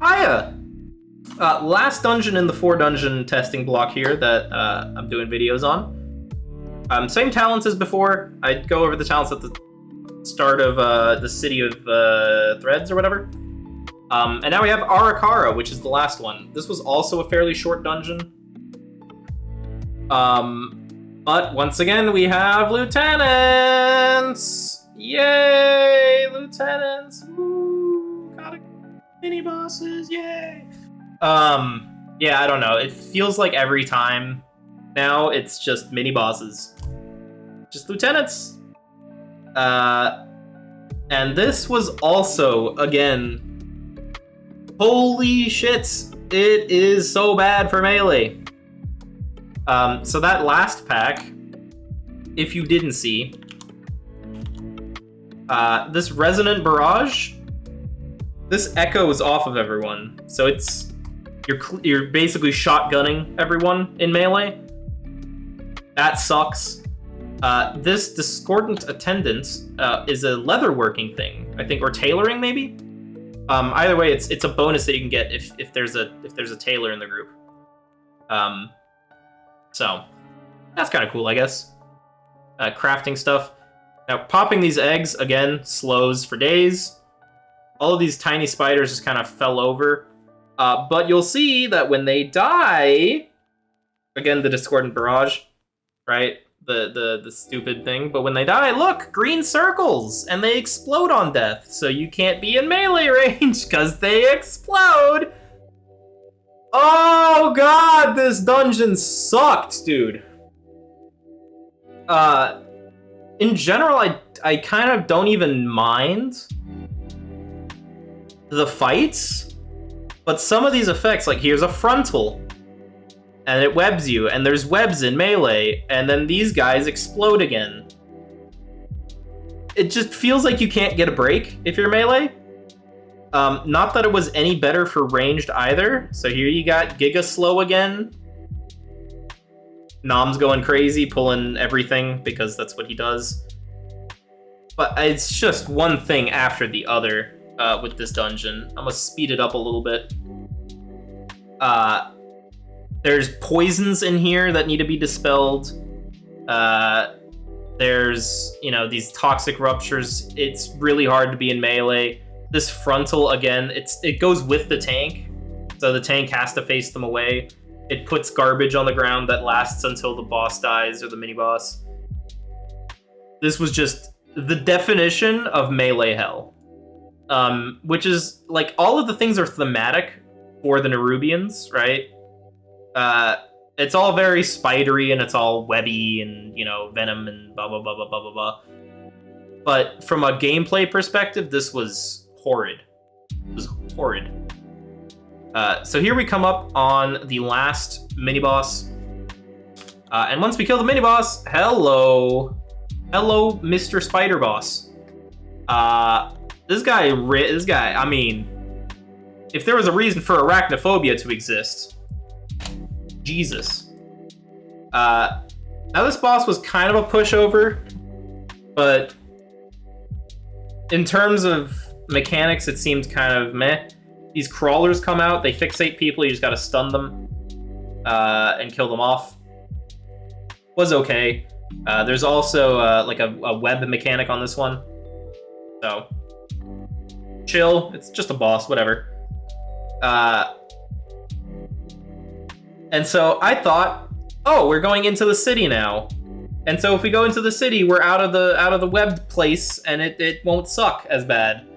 Hiya! Last dungeon in the 4 dungeon testing block here that I'm doing videos on. Same talents as before. I'd go over the talents at the start of the City of Threads or whatever. And now we have Ara-Kara, which is the last one. This was also a fairly short dungeon. But once again, we have lieutenants! Yay! Lieutenants! Woo! Got mini bosses, yay! Yeah, I don't know. It feels like every time now it's just mini bosses. Just lieutenants. And this was also, again, holy shit, it is so bad for melee. So that last pack, if you didn't see, this Resonant Barrage, this echoes off of everyone. So it's, you're basically shotgunning everyone in melee. That sucks. This Discordant Attendant is a leatherworking thing, I think, or tailoring maybe. Either way, it's a bonus that you can get if there's a tailor in the group. So that's kind of cool, I guess. Crafting stuff. Now, popping these eggs again slows for days. All of these tiny spiders just kind of fell over, but you'll see that when they die, again the Discordant Barrage, right? The stupid thing, but when they die, look, green circles, and they explode on death, so you can't be in melee range because they explode. Oh god, this dungeon sucked, dude. In general, I kind of don't even mind the fights, but some of these effects, like here's a frontal, and it webs you, and there's webs in melee, and then these guys explode again. It just feels like you can't get a break if you're melee. Not that it was any better for ranged either. So here you got Giga Slow again. Nom's going crazy, pulling everything, because that's what he does. But it's just one thing after the other with this dungeon. I'm gonna speed it up a little bit. There's poisons in here that need to be dispelled. There's, these toxic ruptures. It's really hard to be in melee. This frontal, again, it goes with the tank, so the tank has to face them away. It puts garbage on the ground that lasts until the boss dies, or the mini-boss. This was just the definition of melee hell. Which is, like, all of the things are thematic for the Nerubians, right? It's all very spidery, and it's all webby, and, venom, and blah, blah, blah, blah, blah, blah, blah. But from a gameplay perspective, this was horrid. It was horrid. So here we come up on the last mini-boss. And once we kill the mini-boss, hello, Mr. Spider Boss. This guy, I mean, if there was a reason for arachnophobia to exist, Jesus. Now this boss was kind of a pushover, but in terms of mechanics, it seemed kind of meh. These crawlers come out, they fixate people, you just gotta stun them and kill them off. Was okay. There's also like a web mechanic on this one. So, chill, it's just a boss, whatever. And so I thought, oh, we're going into the city now. And so if we go into the city, we're out of the webbed place, and it won't suck as bad.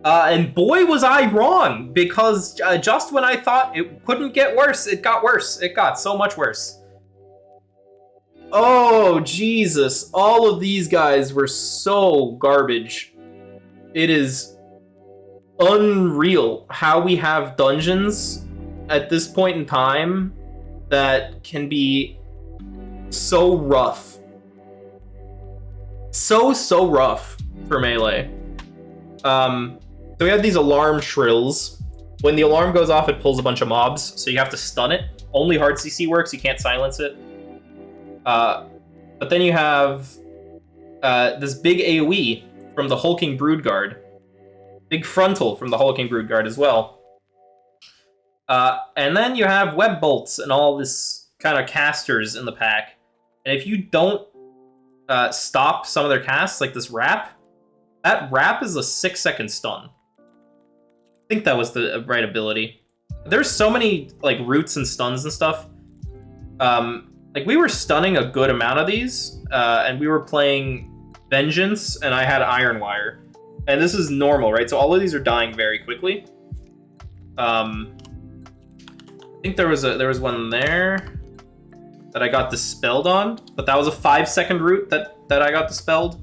And boy, was I wrong, because just when I thought it couldn't get worse, it got worse. It got so much worse. Oh, Jesus. All of these guys were so garbage. It is unreal how we have dungeons at this point in time that can be so rough. So rough for melee. So we have these alarm shrills. When the alarm goes off, it pulls a bunch of mobs, so you have to stun it. Only hard CC works, you can't silence it. But then you have this big AoE from the Hulking Broodguard. Big frontal from the Hulking Broodguard as well. And then you have web bolts and all this kind of casters in the pack. And if you don't stop some of their casts, like this wrap, that wrap is a 6-second stun. I think that was the right ability. There's so many like roots and stuns and stuff. Like we were stunning a good amount of these, and we were playing Vengeance, and I had Iron Wire. And this is normal, right? So all of these are dying very quickly. I think there was one there that I got dispelled on, but that was a 5-second root that I got dispelled.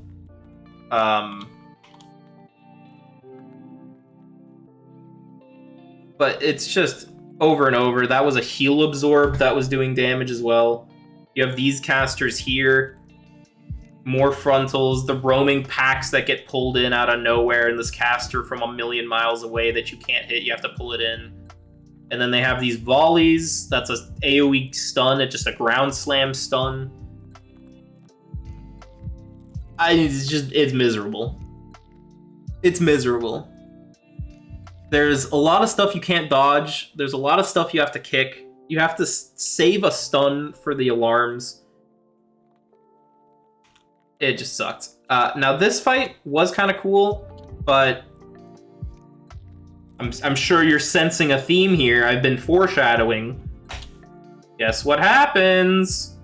But it's just over and over. That was a heal absorb that was doing damage as well. You have these casters here. More frontals, the roaming packs that get pulled in out of nowhere, and this caster from a million miles away that you can't hit, you have to pull it in. And then they have these volleys, that's a AoE stun, it's just a ground slam stun. It's miserable. It's miserable. There's a lot of stuff you can't dodge, there's a lot of stuff you have to kick, you have to save a stun for the alarms. It just sucked. Now this fight was kind of cool, but I'm sure you're sensing a theme here. I've been foreshadowing. Guess what happens?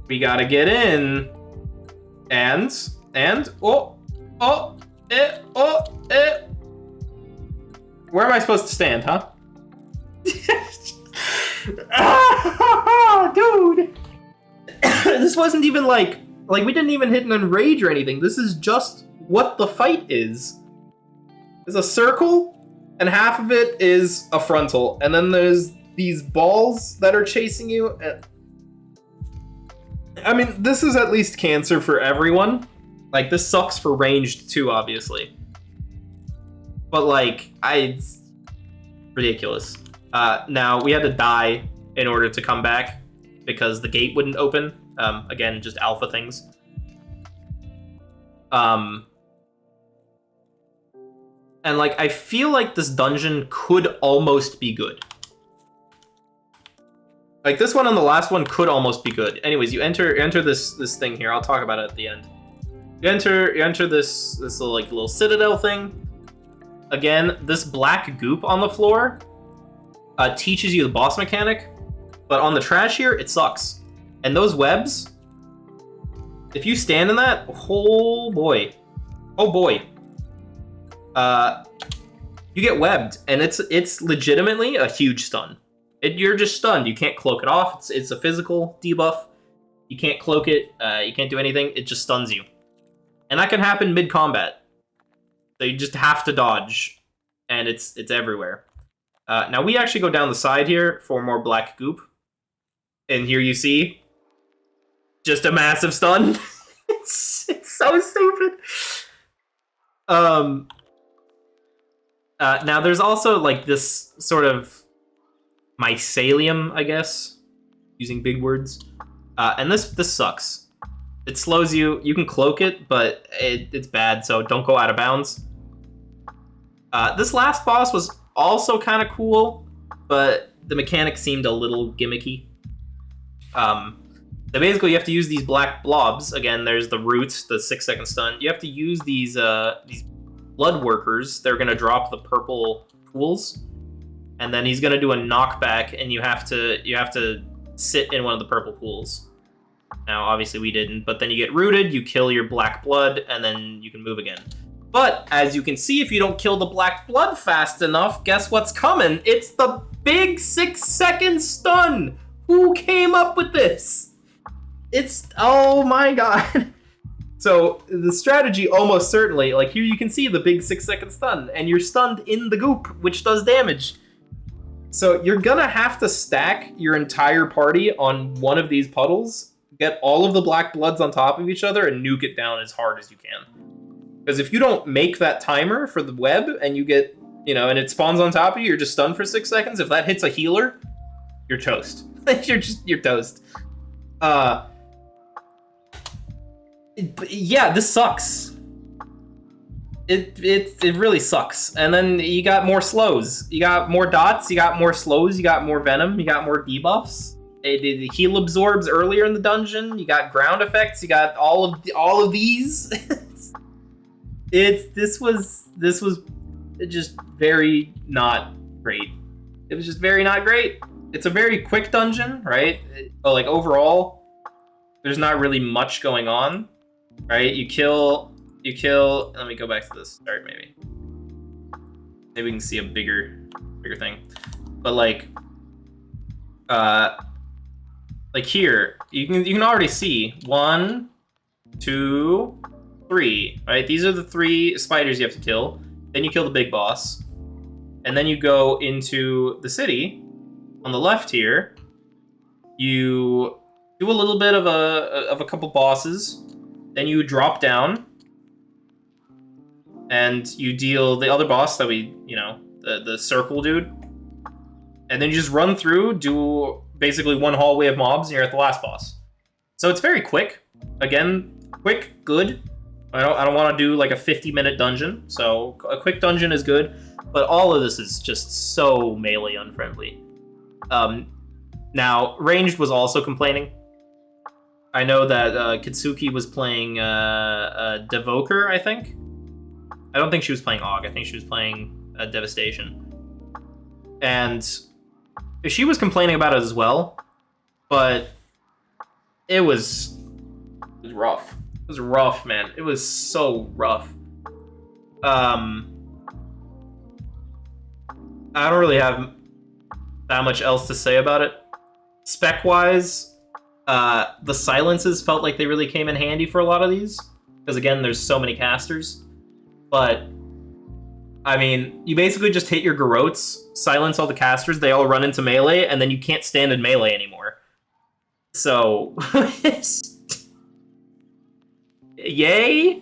We gotta get in, and where am I supposed to stand, huh? Dude, this wasn't even like we didn't even hit an enrage or anything. This is just what the fight is. There's a circle, and half of it is a frontal, and then there's these balls that are chasing you. I mean, this is at least cancer for everyone. Like, this sucks for ranged too, obviously. But like, it's ridiculous. Now, we had to die in order to come back because the gate wouldn't open. Again, just alpha things. And like, I feel like this dungeon could almost be good. Like, this one and the last one could almost be good. Anyways, you enter this thing here. I'll talk about it at the end. You enter this little citadel thing. Again, this black goop on the floor teaches you the boss mechanic, but on the trash here, it sucks. And those webs, if you stand in that, oh boy, you get webbed, and it's legitimately a huge stun. You're just stunned. You can't cloak it off. It's a physical debuff. You can't cloak it. You can't do anything. It just stuns you, and that can happen mid-combat. So you just have to dodge, and it's everywhere. Now we actually go down the side here for more black goop, and here you see just a massive stun. it's so stupid. Now there's also like this sort of mycelium, I guess, using big words. And this sucks. It slows you. You can cloak it, but it's bad, so don't go out of bounds. This last boss was also kind of cool, but the mechanics seemed a little gimmicky. So basically, you have to use these black blobs. Again, there's the roots, the 6-second stun. You have to use these blood workers. They're gonna drop the purple pools, and then he's gonna do a knockback, and you have to sit in one of the purple pools. Now, obviously, we didn't, but then you get rooted. You kill your black blood, and then you can move again. But as you can see, if you don't kill the black blood fast enough, guess what's coming? It's the big 6-second stun. Who came up with this? Oh my god. So the strategy almost certainly, like here you can see the big 6-second stun, and you're stunned in the goop, which does damage. So you're gonna have to stack your entire party on one of these puddles, get all of the black bloods on top of each other, and nuke it down as hard as you can. Because if you don't make that timer for the web, and you get, and it spawns on top of you, you're just stunned for 6 seconds, if that hits a healer, you're toast. you're toast. Yeah, this sucks. it really sucks. And then you got more slows. You got more dots. You got more slows. You got more venom. You got more debuffs. The heal absorbs earlier in the dungeon. You got ground effects. You got all of these. This was just very not great. It was just very not great. It's a very quick dungeon, right? But like overall, there's not really much going on, right? You kill. Let me go back to this start, maybe we can see a bigger thing. But like here, you can already see 1, 2, 3, right? These are the 3 spiders you have to kill. Then you kill the big boss, and then you go into the city. On the left here, you do a little bit of a couple bosses. Then you drop down, and you deal the other boss that the circle dude. And then you just run through, do basically one hallway of mobs, and you're at the last boss. So it's very quick. Again, quick, good. I don't want to do like a 50-minute dungeon, so a quick dungeon is good. But all of this is just so melee unfriendly. Now, Ranged was also complaining. I know that Kitsuki was playing Devoker, I think. I don't think she was playing AUG. I think she was playing Devastation. And she was complaining about it as well, but it was rough. It was rough, man. It was so rough. I don't really have that much else to say about it. Spec-wise, the silences felt like they really came in handy for a lot of these, because again, there's so many casters. But I mean, you basically just hit your garrotes, silence all the casters, they all run into melee, and then you can't stand in melee anymore. So, yay!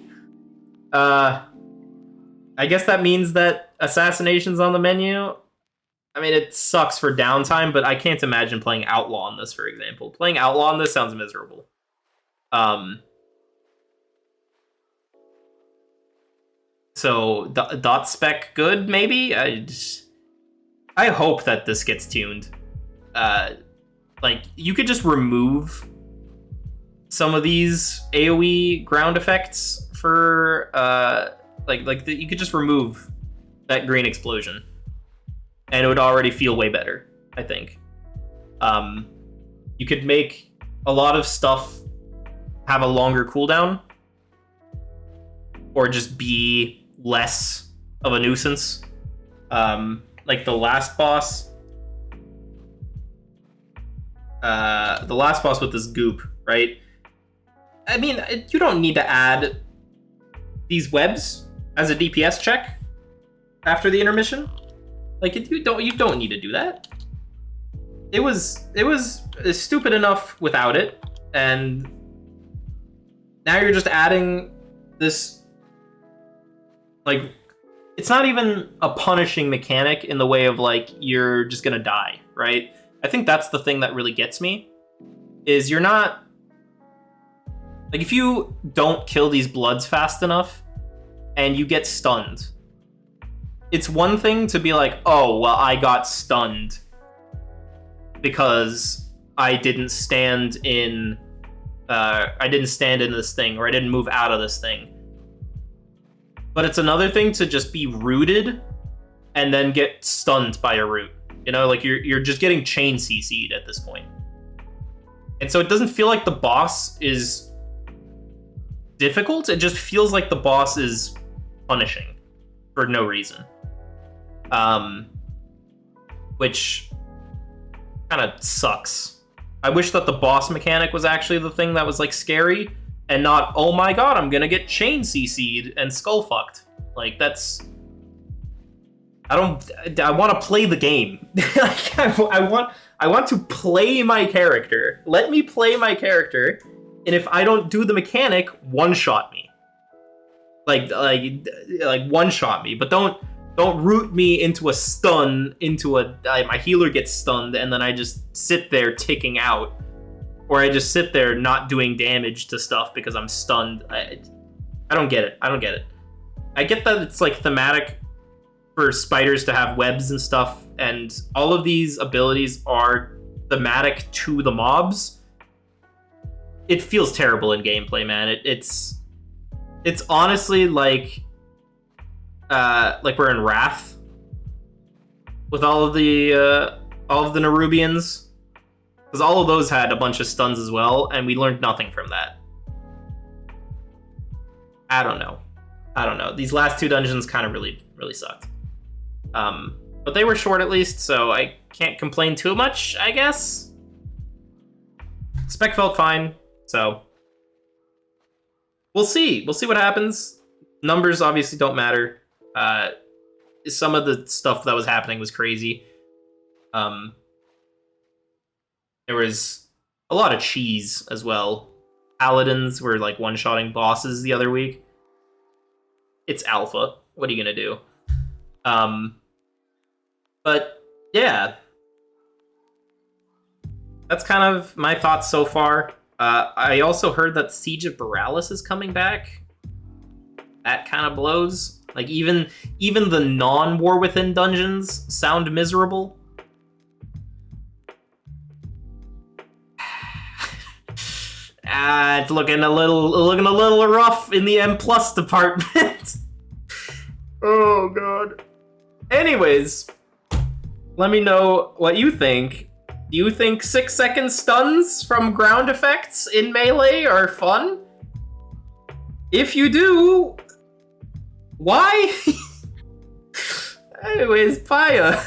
I guess that means that Assassination's on the menu. I mean, it sucks for downtime, but I can't imagine playing Outlaw on this, for example. Playing Outlaw on this sounds miserable. So, dot spec good, maybe? I hope that this gets tuned. Like, you could just remove some of these AoE ground effects for, you could just remove that green explosion. And it would already feel way better, I think. You could make a lot of stuff have a longer cooldown, or just be less of a nuisance. Like the last boss. The last boss with this goop, right? I mean, you don't need to add these webs as a DPS check after the intermission. Like, you don't need to do that. It was stupid enough without it, and now you're just adding this. Like, it's not even a punishing mechanic in the way of like you're just gonna die, right? I think that's the thing that really gets me. Is you're not like, if you don't kill these bloods fast enough and you get stunned. It's one thing to be like, oh, well, I got stunned because I didn't stand in this thing, or I didn't move out of this thing. But it's another thing to just be rooted and then get stunned by a root. You know, like you're just getting chain CC'd at this point. And so it doesn't feel like the boss is difficult. It just feels like the boss is punishing for no reason. Which kind of sucks. I wish that the boss mechanic was actually the thing that was like scary, and not, oh my god, I'm gonna get chain CC'd and skull fucked. Like, that's... I want to play the game. Like, I want to play my character. Let me play my character, and if I don't do the mechanic, one-shot me. Like one-shot me, but don't root me into a stun, my healer gets stunned, and then I just sit there ticking out. Or I just sit there not doing damage to stuff because I'm stunned. I don't get it. I get that it's like thematic for spiders to have webs and stuff, and all of these abilities are thematic to the mobs. It feels terrible in gameplay, man. It's honestly like we're in Wrath with all of the Nerubians, because all of those had a bunch of stuns as well, and we learned nothing from that. I don't know. These last 2 dungeons kind of really sucked. But they were short at least, so I can't complain too much, I guess. Spec felt fine, so we'll see. We'll see what happens. Numbers obviously don't matter. Some of the stuff that was happening was crazy. There was a lot of cheese as well. Paladins were like one-shotting bosses the other week. It's alpha. What are you gonna do? But yeah, that's kind of my thoughts so far. I also heard that Siege of Borealis is coming back. That kind of blows. Like even the non-War Within dungeons sound miserable. It's looking a little rough in the M+ department. Oh god. Anyways, let me know what you think. Do you think 6-second stuns from ground effects in Melee are fun? If you do, why? Anyways, Paya.